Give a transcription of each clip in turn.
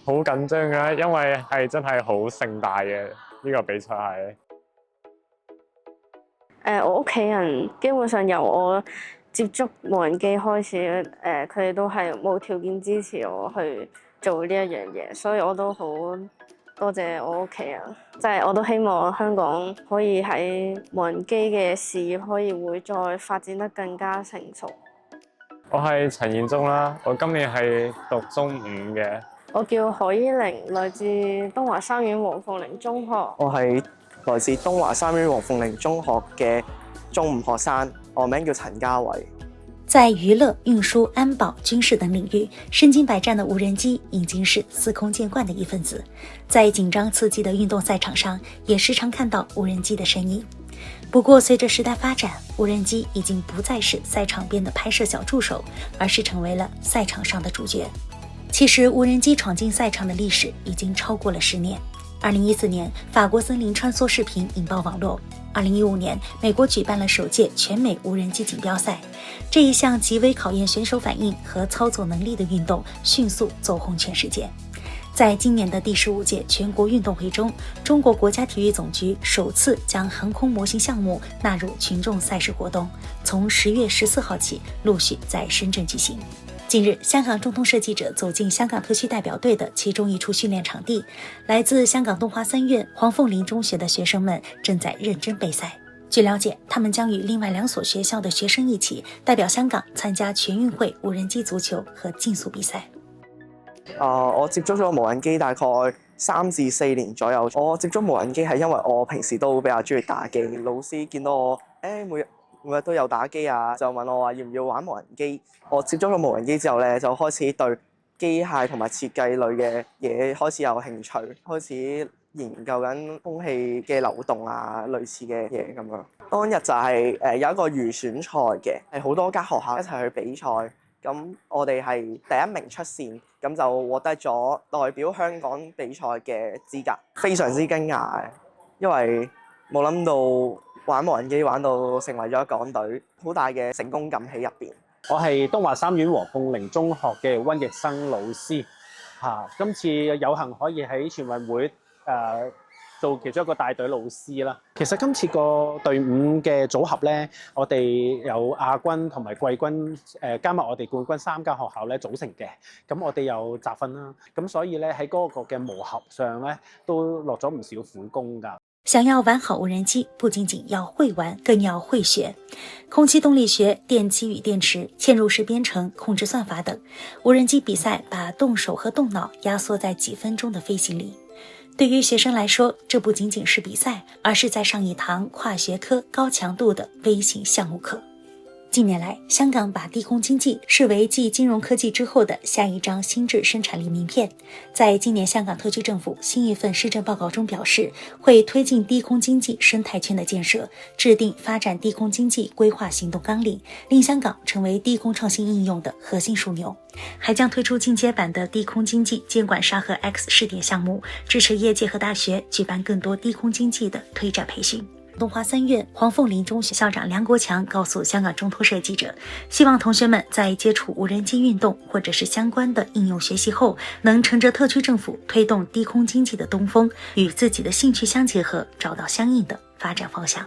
好緊張㗎，因為係真係好盛大嘅呢個比賽係。我屋企人基本上由我接觸無人機開始，佢哋都係無條件支持我去做呢一樣嘢，所以我都好多謝我屋企人，即係我都希望香港可以喺無人機嘅事業可以會再發展得更加成熟。我係陳彥宗啦，我今年係讀中五嘅。我叫何依玲，來自東華三院黃鳳玲中學。我係來自東華三院黃鳳玲中學嘅中五學生，我名叫陳家偉。在娛樂、運輸、安保、軍事等領域，身經百戰的無人機已經是司空見慣的一份子。在緊張刺激的運動賽場上，也時常看到無人機的身影。不過，隨着時代發展，無人機已經不再是賽場邊的拍攝小助手，而是成為了賽場上的主角。其實，無人機闖進賽場的歷史已經超過了10年。2014年，法國森林穿梭視頻引爆網絡。2015年，美國舉辦了首屆全美無人機錦標賽，這一項極為考驗選手反應和操作能力的運動迅速走紅全世界。在今年的第15屆全國運動會中，中國國家體育總局首次將航空模型項目納入群眾賽事活動，從10月14號起陸續在深圳舉行。近日，香港中通社記者走進香港特區代表隊的其中一處訓練場地，來自香港東華三院黃鳳林中學的學生們正在認真備賽。據了解，他們將與另外2所學校的學生一起代表香港參加全運會無人機足球和競速比賽。我接觸咗無人機大概3至4年左右。我接觸無人機係因為我平時都比較中意打機，老師見到我每日都有打機啊，就問我話要唔要玩無人機。我接觸咗無人機之後咧，就開始對機械同埋設計類嘅嘢開始有興趣，開始研究緊空氣嘅流動啊，類似嘅嘢咁樣。當日就係有一個預選賽嘅，係好多間學校一齊去比賽。咁我哋係第1名出線，咁就獲得咗代表香港比賽嘅資格，非常之驚訝嘅，因為冇諗到玩無人機玩到成為咗港隊，好大嘅成功感喺入邊。我係東華三院黃鳳玲中學嘅溫奕生老師今次有幸可以喺全運會做其中一個帶隊老師啦。其實今次個隊伍嘅組合咧，我哋有亞軍同埋季軍加埋我哋冠軍3間學校咧組成嘅。咁我哋有集訓啦，咁所以咧喺嗰個嘅磨合上咧都落咗唔少苦功㗎。想要玩好無人機，不僅僅要會玩，更要會學。空氣動力學、電機與電池、嵌入式編程、控制算法等。無人機比賽把動手和動腦壓縮在幾分鐘的飛行裡。對於學生來說，這不僅僅是比賽，而是在上一堂跨學科、高強度的微型項目課。近年來，香港把低空經濟視為繼金融科技之後的下一張新質生產力名片。在今年香港特區政府新一份施政報告中表示，會推進低空經濟生態圈的建設，制定發展低空經濟規劃行動綱領，令香港成為低空創新應用的核心樞紐。還將推出進階版的低空經濟監管沙盒 X 試點項目，支持業界和大學舉辦更多低空經濟的推展培訓。東華三院黃鳳林中學校長梁國強告訴香港中通社記者，希望同學們在接觸無人機運動或者是相關的應用學習後，能乘着特區政府推動低空經濟的東風，與自己的興趣相結合，找到相應的發展方向。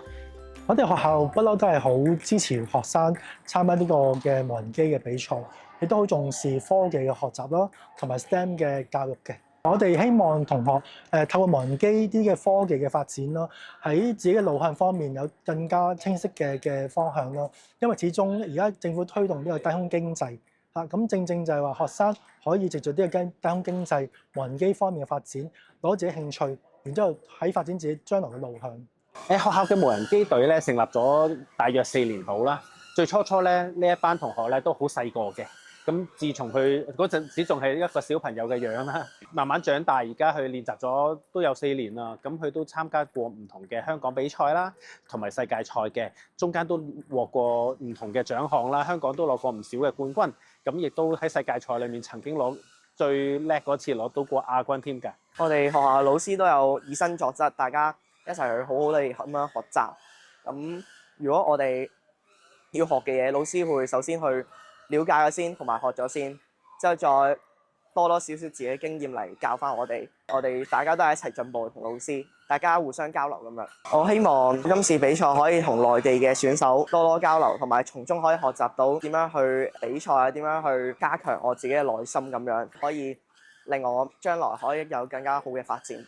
我哋學校不嬲都係好支持學生參加呢個嘅無人機嘅比賽，亦都好重視科技嘅學習啦，同埋 STEM 嘅教育嘅。我哋希望同學透過無人機啲嘅科技嘅發展啦，喺自己嘅路向方面有更加清晰嘅方向啦。因為始終而家政府推動呢個低空經濟咁正正就係話學生可以藉住呢個低空經濟無人機方面嘅發展，攞自己興趣，然之後喺發展自己將來嘅路向。學校嘅無人機隊咧成立咗大約4年到啦。最初咧呢一班同學咧都好細個嘅。咁自從佢嗰陣時仲係一個小朋友嘅樣啦，慢慢長大，而家佢練習咗都有4年啦。咁佢都參加過唔同嘅香港比賽啦，同埋世界賽嘅，中間都獲過唔同嘅獎項啦。香港都攞過唔少嘅冠軍，咁亦都喺世界賽裏面曾經攞最叻嗰次攞到過亞軍添㗎。我哋學校老師都有以身作則，大家一齊去好好地咁樣學習。咁如果我哋要學嘅嘢，老師會首先去了解咗先，同埋學咗先，之後再多少自己嘅經驗嚟教翻我哋大家都係一齊進步，同老師大家互相交流咁樣。我希望今次比賽可以同內地嘅選手多交流，同埋從中可以學習到點樣去比賽啊，點樣去加強我自己嘅內心咁樣，可以令我將來可以有更加好嘅發展。